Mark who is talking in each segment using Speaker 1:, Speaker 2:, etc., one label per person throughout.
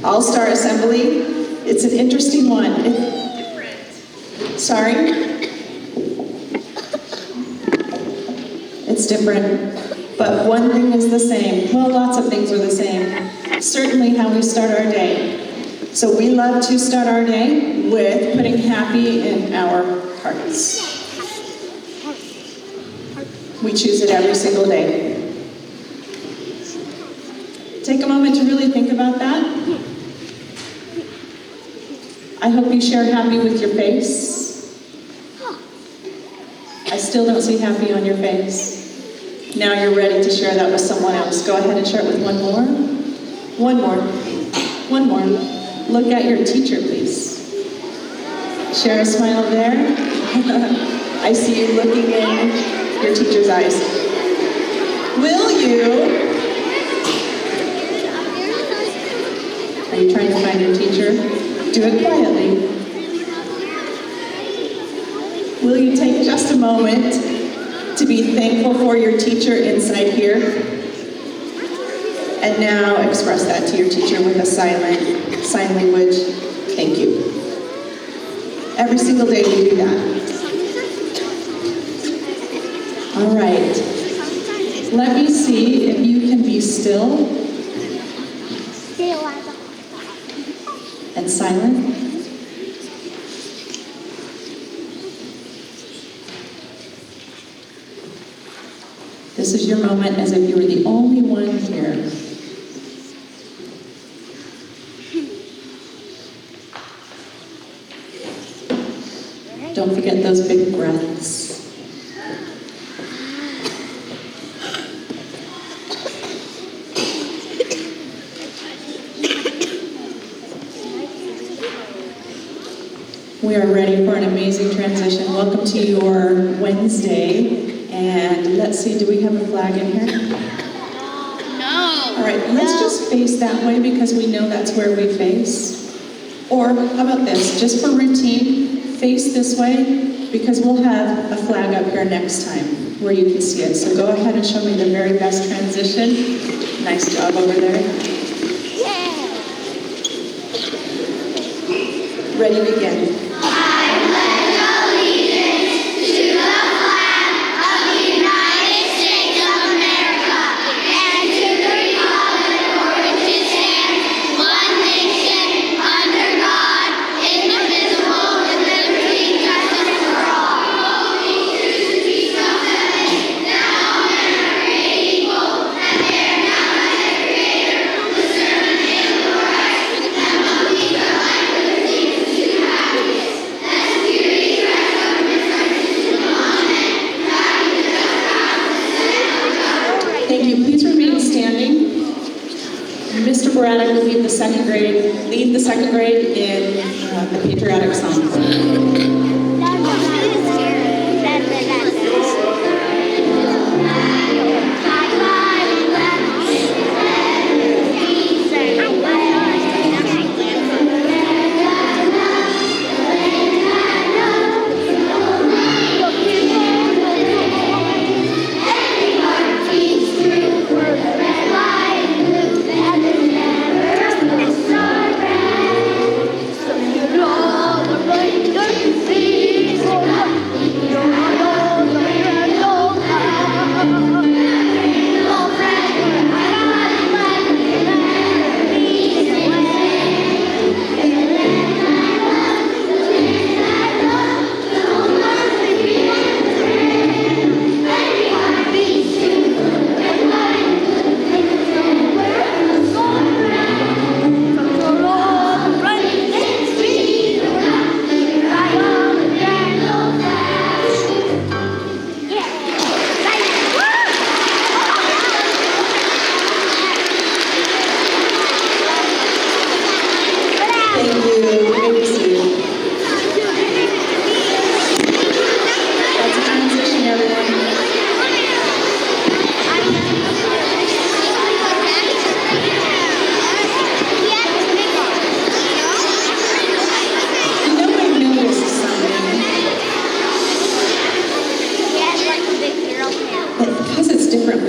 Speaker 1: All-Star Assembly. It's an interesting one. Sorry? It's different. But one thing is the same. Well, lots of things are the same. Certainly how we start our day. So we love to start our day with putting happy in our hearts. We choose it every single day. Take a moment to really think about that. I hope you share happy with your face. I still don't see happy on your face. Now you're ready to share that with someone else. Go ahead and share it with one more. One more. One more. Look at your teacher, please. Share a smile there. I see you looking in your teacher's eyes. Will you? Are you trying to find your teacher? Do it quietly. Will you take just a moment to be thankful for your teacher inside here? And now express that to your teacher with a sign language. Thank you. Every single day we do that. All right. Let me see if you can be still and silent. This is your moment as if you were the only one here. Don't forget those big breaths. We are ready for an amazing transition. Welcome to your Wednesday. And let's see, do we have a flag in here?
Speaker 2: No.
Speaker 1: All right, let's just face that way because we know that's where we face. Or how about this, just for routine, face this way because we'll have a flag up here next time where you can see it. So go ahead and show me the very best transition. Nice job over there.
Speaker 2: Yeah.
Speaker 1: Ready, begin. Thank you. Please remain standing. Mr. Braddock will lead the second grade in the patriotic song.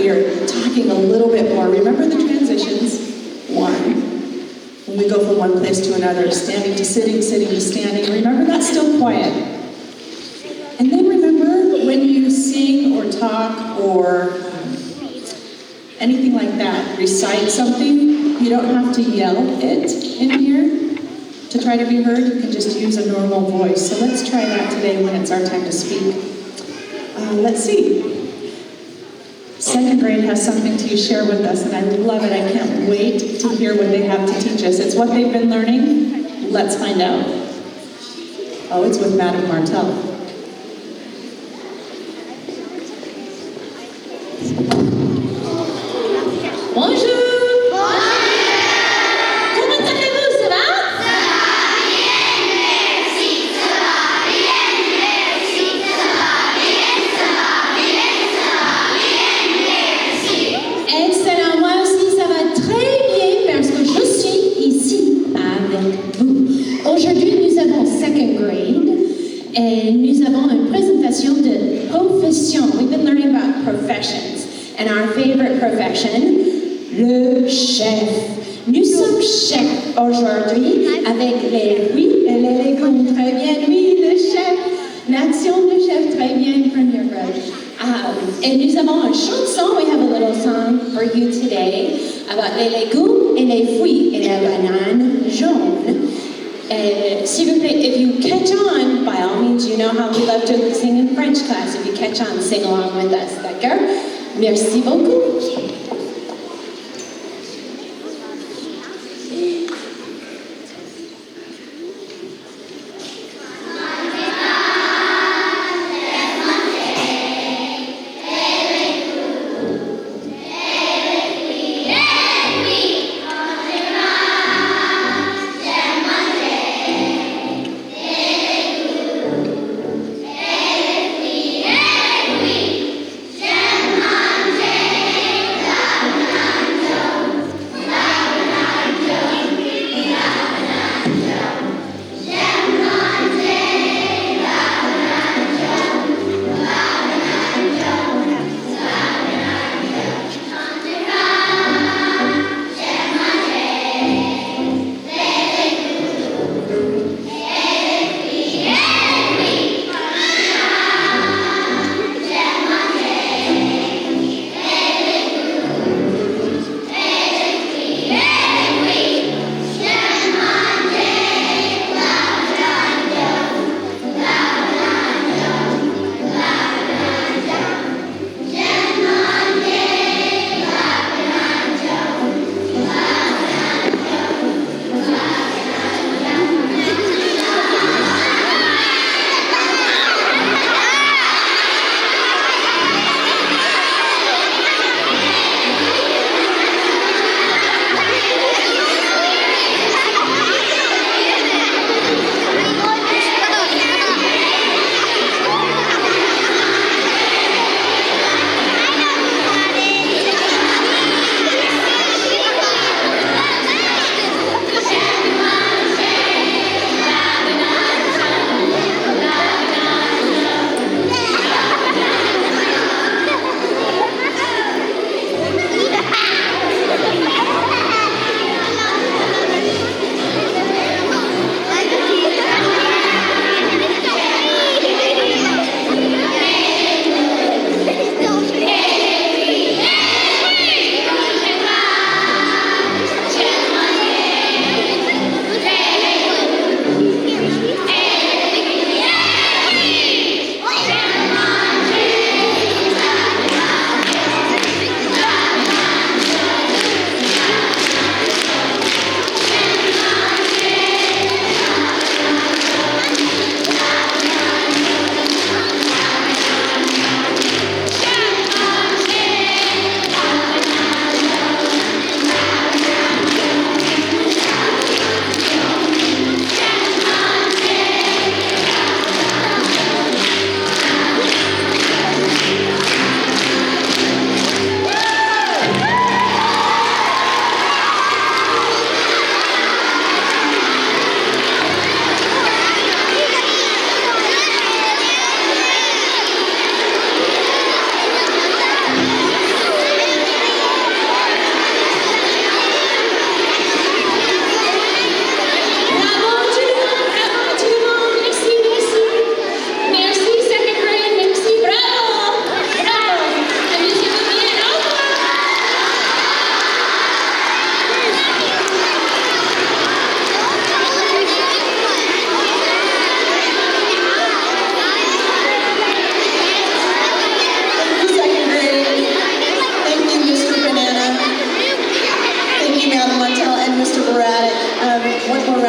Speaker 1: we are talking a little bit more. Remember the transitions. 1, we We go from one place to another, standing to sitting, sitting to standing. Remember, that's still quiet. And then remember, when you sing or talk or anything like that, recite something, you don't have to yell it in here to try to be heard. You can just use a normal voice. So let's try that today when it's our time to speak. Let's see. Second grade has something to share with us, and I love it. I can't wait to hear what they have to teach us. It's what they've been learning. Let's find out. Oh, it's with Madame Martel. Bonjour! Comment allez-vous, ça va? Excellent, moi aussi ça va très bien parce que je suis ici avec vous. Aujourd'hui nous avons second grade et nous avons une présentation de profession. We've been learning about professions and our favorite profession, le chef. Nous sommes chefs aujourd'hui avec les fruits et les légumes. Très bien, oui, le chef. L'action du chef, très bien, première grade. Et nous avons une chanson, we have a little song for you today about les légumes et les fruits et la banane jaune. S'il vous plaît, if you catch on, by all means, you know how we love to sing in French class. If you catch on, sing along with us, d'accord? Merci beaucoup.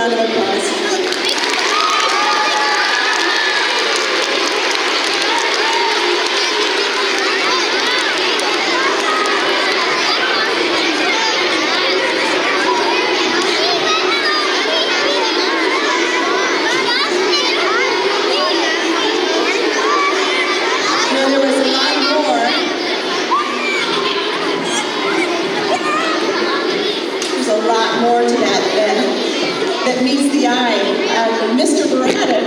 Speaker 1: round of applause. Now, there was a lot more. There's a lot more to that meets the eye. Mr. Baratic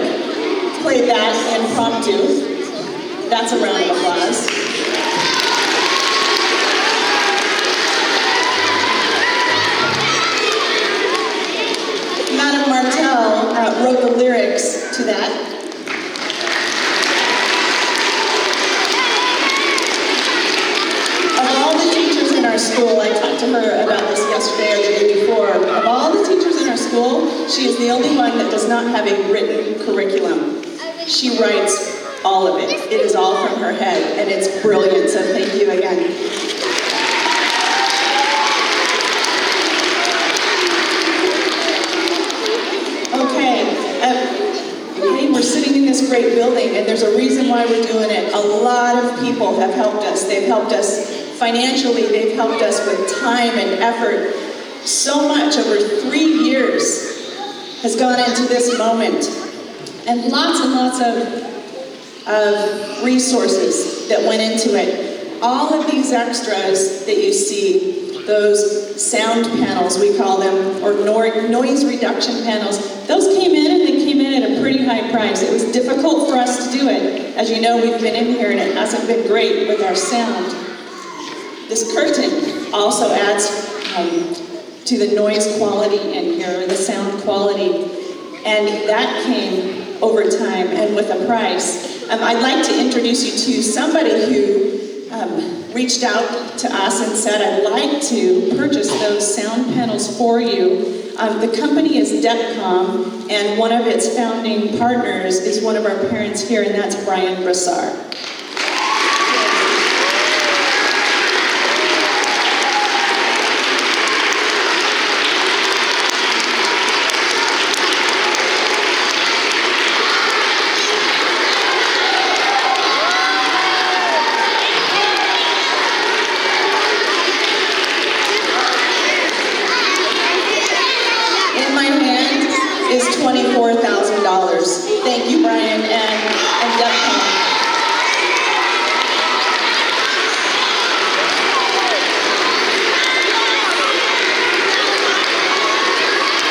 Speaker 1: played that impromptu. That's a round of applause. Madame Martel wrote the lyrics to that. Of all the teachers in our school, I talked to her about this yesterday or the day before. Of all the teachers in our school, she is the only one that does not have a written curriculum. She writes all of it. It is all from her head, and it's brilliant, so thank you again. Okay, we're sitting in this great building, and there's a reason why we're doing it. A lot of people have helped us. They've helped us financially. They've helped us with time and effort. So much, over 3 years, has gone into this moment. And lots of resources that went into it. All of these extras that you see, those sound panels, we call them, or noise reduction panels, those came in, and they came in at a pretty high price. It was difficult for us to do it. As you know, we've been in here and it hasn't been great with our sound. This curtain also adds to the noise quality in here, the sound quality, and that came over time and with a price. I'd like to introduce you to somebody who reached out to us and said, I'd like to purchase those sound panels for you. The company is Depcom, and one of its founding partners is one of our parents here, and that's Brian Brassard. Is $24,000. Thank you, Brian and Depcom.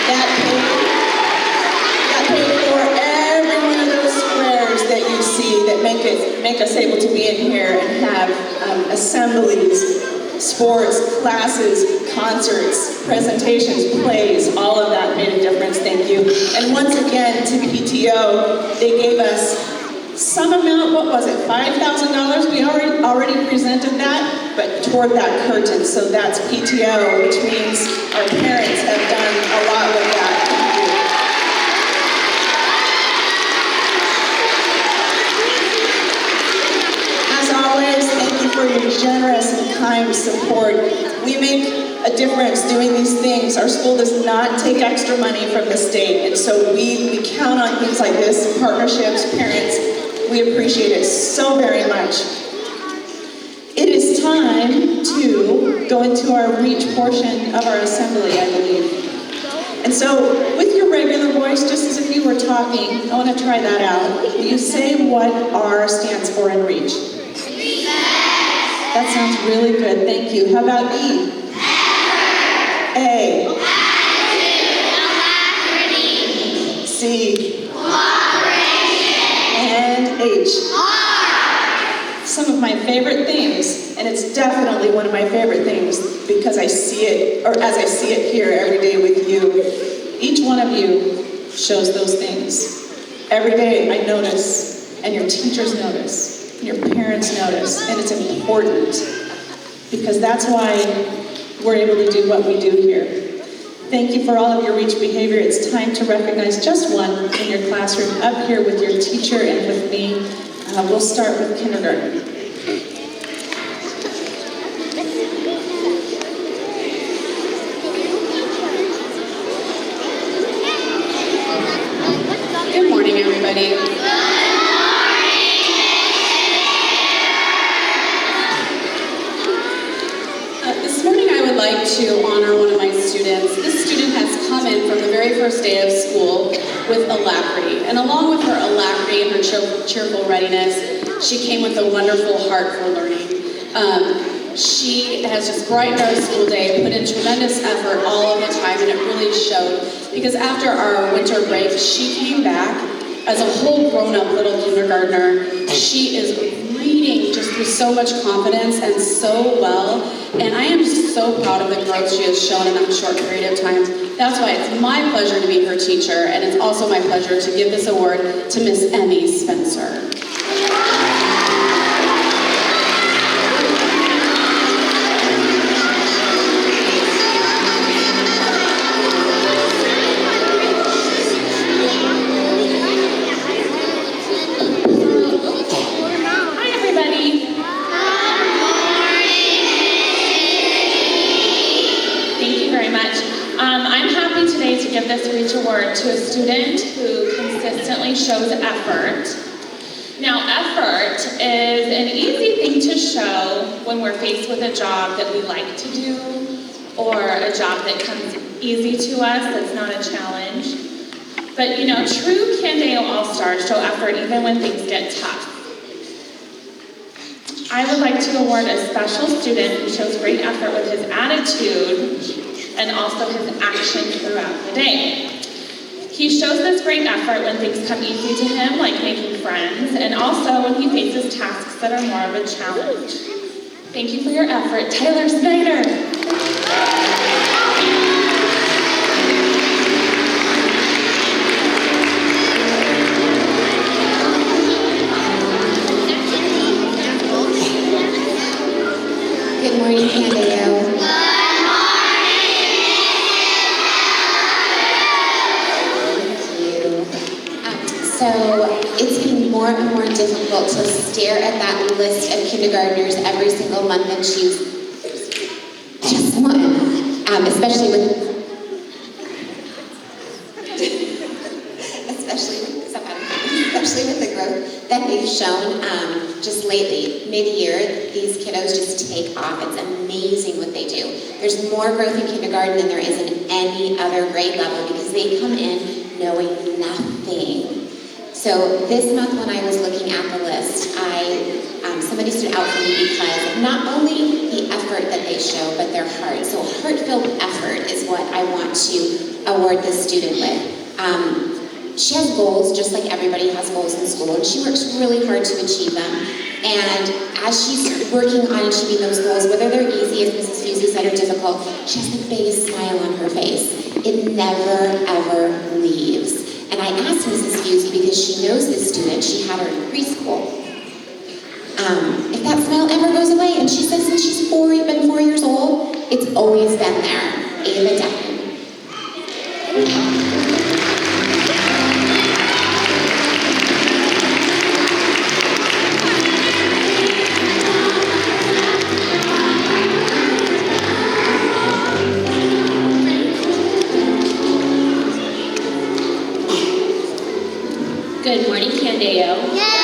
Speaker 1: That paid for every one of those squares that you see that make us able to be in here and have assemblies, sports, classes, concerts, presentations, plays, all of that made a difference, thank you. And once again, to PTO, they gave us some amount, what was it, $5,000? We already presented that, but toward that curtain, so that's PTO, which means our parents have done a lot with that. As always, thank you for your generous and kind support. We make a difference doing these things. Our school does not take extra money from the state, and so we count on things like this, partnerships, parents. We appreciate it so very much. It is time to go into our reach portion of our assembly, I believe. And so, with your regular voice, just as if you were talking, I want to try that out. Will you say what R stands for in reach? That sounds really good, thank you. How about E? A. Alacrity. C. Cooperation. And H. Heart. Some of my favorite things, and it's definitely one of my favorite things because I see it, or as I see it here every day with you. Each one of you shows those things. Every day I notice, and your teachers notice, and your parents notice, and it's important because that's why we're able to do what we do here. Thank you for all of your reach behavior. It's time to recognize just one in your classroom, up here with your teacher and with me. We'll start with kindergarten.
Speaker 3: like to honor one of my students. This student has come in from the very first day of school with alacrity. And along with her alacrity and her cheerful readiness, she came with a wonderful heart for learning. She has just brightened our school day, put in tremendous effort all of the time, and it really showed. Because after our winter break, she came back as a whole grown-up little kindergartner. She is reading just with so much confidence and so well. And I am just so proud of the growth she has shown in that short period of time. That's why it's my pleasure to be her teacher, and it's also my pleasure to give this award to Miss Emmy Spencer.
Speaker 4: Give this REACH award to a student who consistently shows effort. Now, effort is an easy thing to show when we're faced with a job that we like to do, or a job that comes easy to us, that's not a challenge. But you know, true Candeo All-Stars show effort even when things get tough. I would like to award a special student who shows great effort with his attitude and also his action throughout the day. He shows this great effort when things come easy to him, like making friends, and also when he faces tasks that are more of a challenge. Thank you for your effort, Tyler Snyder.
Speaker 5: Good morning, Candeo. So it's been more and more difficult to stare at that list of kindergartners every single month and choose just one, especially with the growth that they've shown just lately. Mid-year, these kiddos just take off. It's amazing what they do. There's more growth in kindergarten than there is in any other grade level because they come in knowing nothing. So this month when I was looking at the list, somebody stood out for me because not only the effort that they show, but their heart. So heart-filled effort is what I want to award this student with. She has goals just like everybody has goals in school, and she works really hard to achieve them. And as she's working on achieving those goals, whether they're easy, as Mrs. Fusey said, or difficult, she has the biggest smile on her face. It never, ever leaves. And I asked Mrs. Fusey, because she knows this student, she had her in preschool, if that smile ever goes away. And she says since she's been 4 years old, it's always been there. Ava Decken.
Speaker 4: Good morning, Candeo.
Speaker 2: Good morning.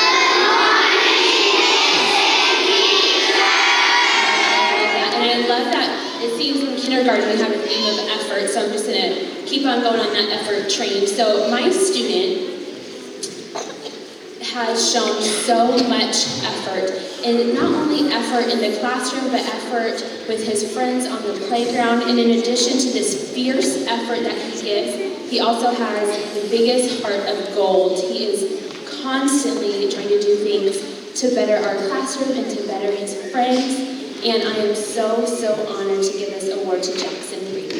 Speaker 4: And I love that. It seems in kindergarten we have a theme of effort, so I'm just going to keep on going on that effort train. So my student has shown so much effort, and not only effort in the classroom, but effort with his friends on the playground. And in addition to this fierce effort that he gives, he also has the biggest heart of gold. He is constantly trying to do things to better our classroom and to better his friends. And I am so, so honored to give this award to Jackson Reed.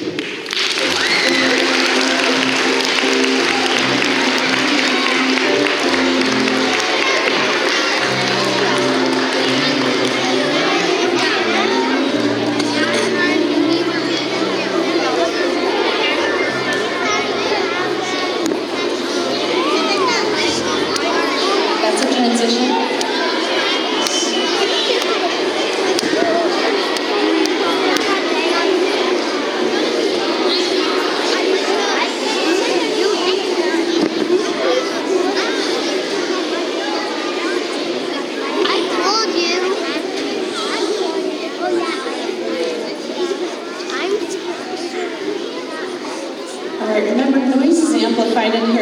Speaker 1: That's a transition.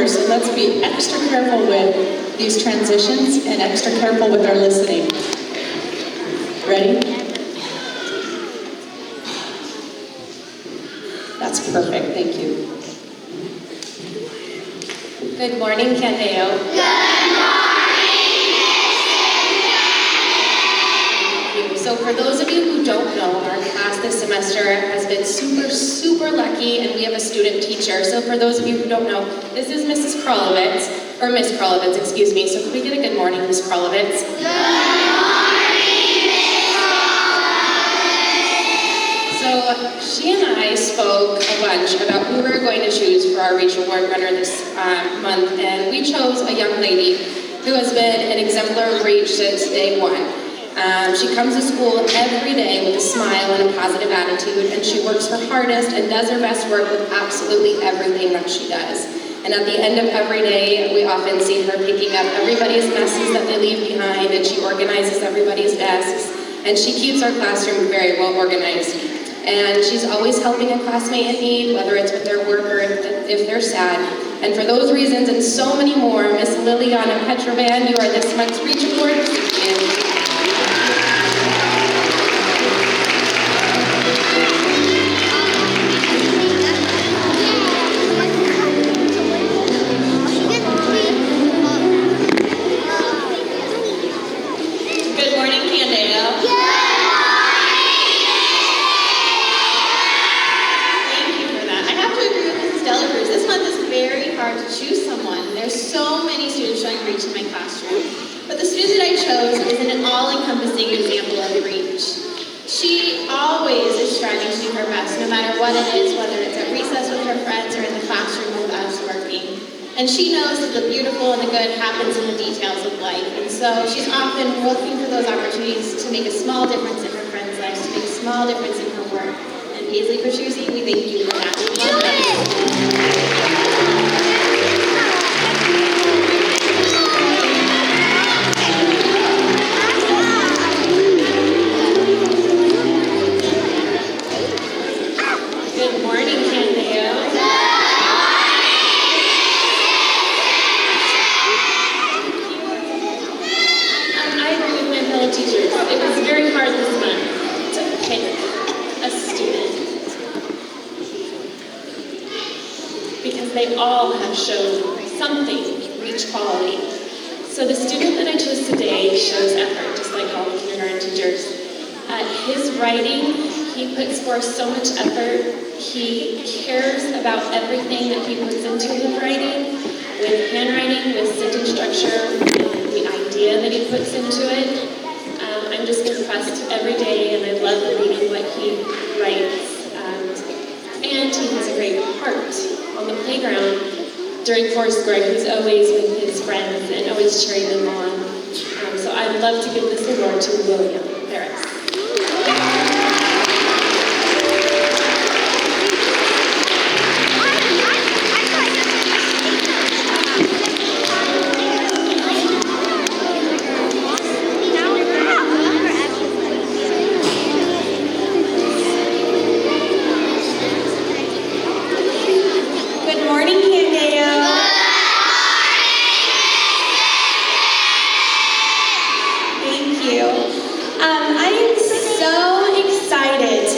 Speaker 1: so let's be extra careful with these transitions and extra careful with our listening. Ready? That's perfect, thank you.
Speaker 4: Good morning, Candeo. So for those of you who don't know, our class this semester has been super, super lucky, and we have a student teacher. So for those of you who don't know, this is Mrs. Krolowitz, or Miss Krolowitz, excuse me. So can we get a good morning, Miss Krolowitz? Good morning, Miss Krolowitz! So she and I spoke a bunch about who we were going to choose for our Reach Award winner this month, and we chose a young lady who has been an exemplar of Reach since day one. She comes to school every day with a smile and a positive attitude, and she works her hardest and does her best work with absolutely everything that she does. And at the end of every day, we often see her picking up everybody's messes that they leave behind, and she organizes everybody's desks, and she keeps our classroom very well organized. And she's always helping a classmate in need, whether it's with their work or if they're sad. And for those reasons and so many more, Miss Liliana Petrovan, you are this month's Reach Award recipient.
Speaker 6: And she knows that the beautiful and the good happens in the details of life. And so she's often looking for those opportunities to make a small difference in her friends' lives, to make a small difference in her work. And Paisley Petrucci, we thank you for that.
Speaker 4: Good morning, Candeo. Teachers. It was very hard this month to pick a student because they all have shown something Reach quality. So the student that I chose today shows effort, just like all the kindergarten teachers. His writing, he puts forth so much effort. He cares about everything that he puts into his writing, with handwriting, with sentence structure, with the idea that he puts into it. I'm just impressed every day, and I love reading what he writes. And he has a great heart. On the playground during Foursquare, he's always with his friends and always cheering them on. So I'd love to give this award to William Harris.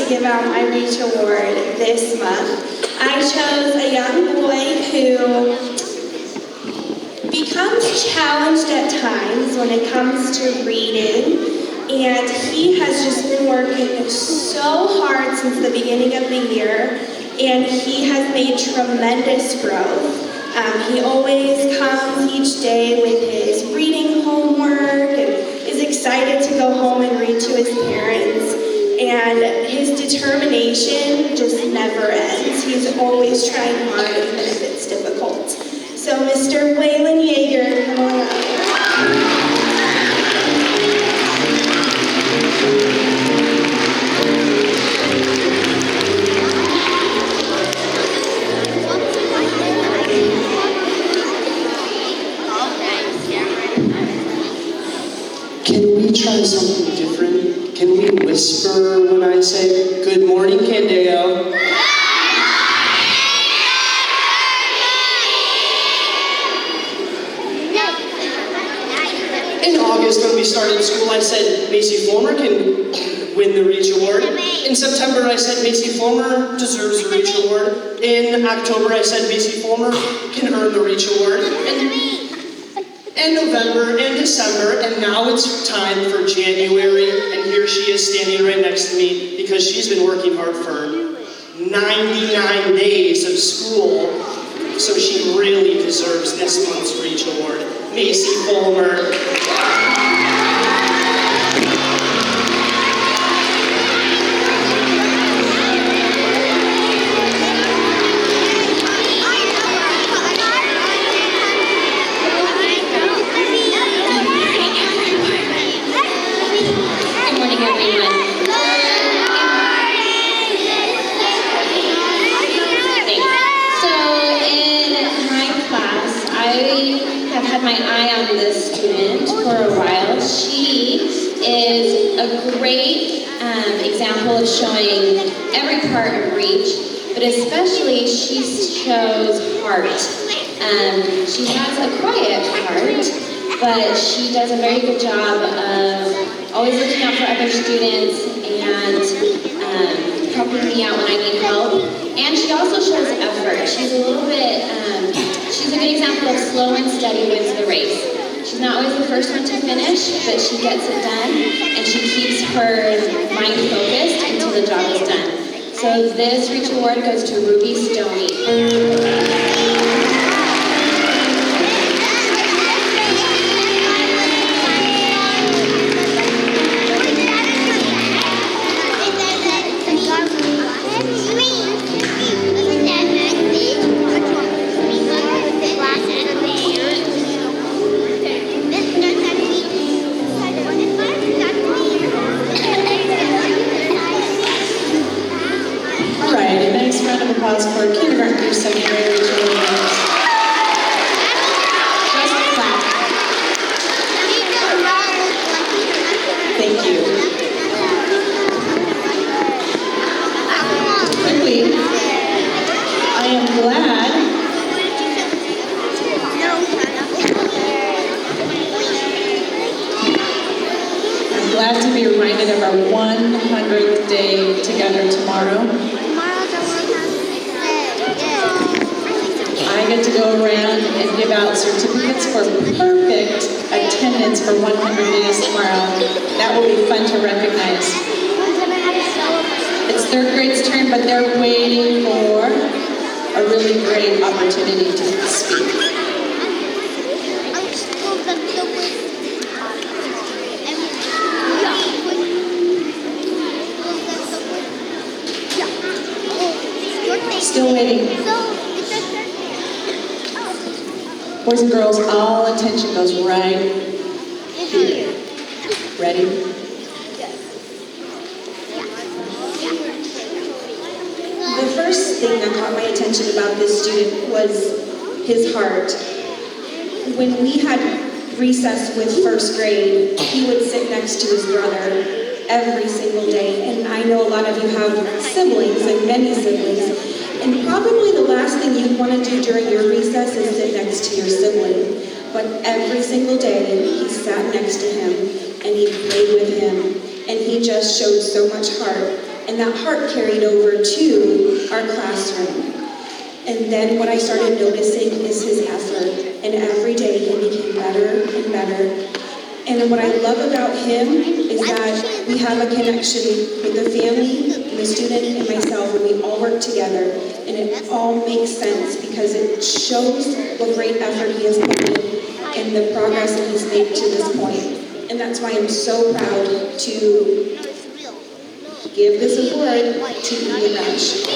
Speaker 7: Give out my Reach Award this month. I chose a young boy who becomes challenged at times when it comes to reading, and he has just been working so hard since the beginning of the year, and he has made tremendous growth. He always comes each day with his reading homework and is excited to go home and read to his parents. And his determination just never ends. He's always trying hard, even if it's difficult. So, Mr. Waylon Yeager, come on up.
Speaker 8: Can we try something different? Can we whisper when I say, good morning, Candeo? of school, I said Macy Fulmer can win the Reach Award. In September, I said Macy Fulmer deserves the Reach Award. In October, I said Macy Fulmer can earn the Reach Award. And November and December, and now it's time for January, and here she is standing right next to me because she's been working hard for 99 days of school, so she really deserves this month's Reach Award. Macy Fulmer.
Speaker 4: Good morning, everyone. Thanks. So in my class, I have had my eye on this student for a while. She is a great example of showing every part of Reach, but especially she shows heart. She has a quiet heart, but she does a very good job of always looking out for other students and helping me out when I need help. And she also shows effort. She's a little bit, she's a good example of slow and steady wins the race. She's not always the first one to finish, but she gets it done, and she keeps her mind focused until the job is done. So this Reach Award goes to Ruby Stoney.
Speaker 1: All right, a nice round of applause for kindergarten through second grade children. Just a clap. Thank you. Quickly, I am glad to be reminded of our 100th day together tomorrow. I get to go around and give out certificates for perfect attendance for 100 days tomorrow. That will be fun to recognize. It's third grade's turn, but they're waiting for a really great opportunity to speak. Still waiting. Boys and girls, all attention goes right here. Ready?
Speaker 7: The first thing that caught my attention about this student was his heart. When we had recess with first grade, he would sit next to his brother every single day. And I know a lot of you have siblings, and many siblings. And probably the last thing you want to do during your recess is sit next to your sibling. But every single day, he sat next to him, and he played with him, and he just showed so much heart. And that heart carried over to our classroom. And then what I started noticing is his effort. And every day, he became better and better. And what I love about him is that we have a connection with the family, the student, and myself, and we all work together. And it all makes sense because it shows what great effort he has put in and the progress that he's made to this point. And that's why I'm so proud to give this award to Ian Rush.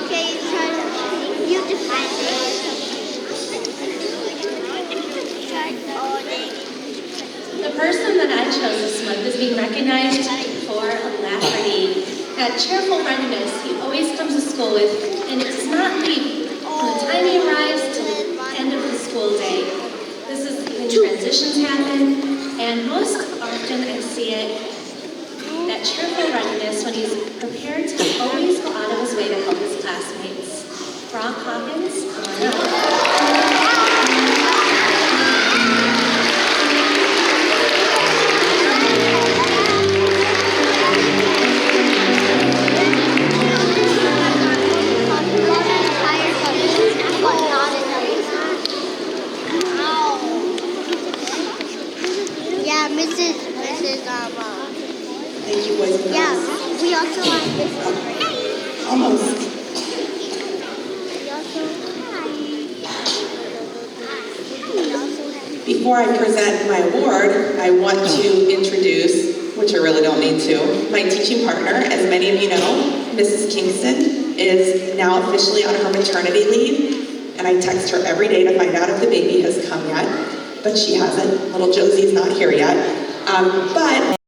Speaker 2: Okay, you define it.
Speaker 6: that cheerful readiness he always comes to school with, and it does not leave from the time he arrives to the end of the school day. This is when transitions happen, and most often I see it, that cheerful readiness when he's prepared to always go out of his way to help his classmates. Brock Hawkins, come on up.
Speaker 2: Yeah, Mrs.
Speaker 9: Thank you, boys and girls.
Speaker 2: Yeah, we also have Mrs.
Speaker 9: Almost.
Speaker 2: We also have
Speaker 9: Before I present my award, I want to introduce, which I really don't need to, my teaching partner. As many of you know, Mrs. Kingston is now officially on her maternity leave, and I text her every day to find out if the baby has come yet, but she hasn't. Little Josie's not here yet. But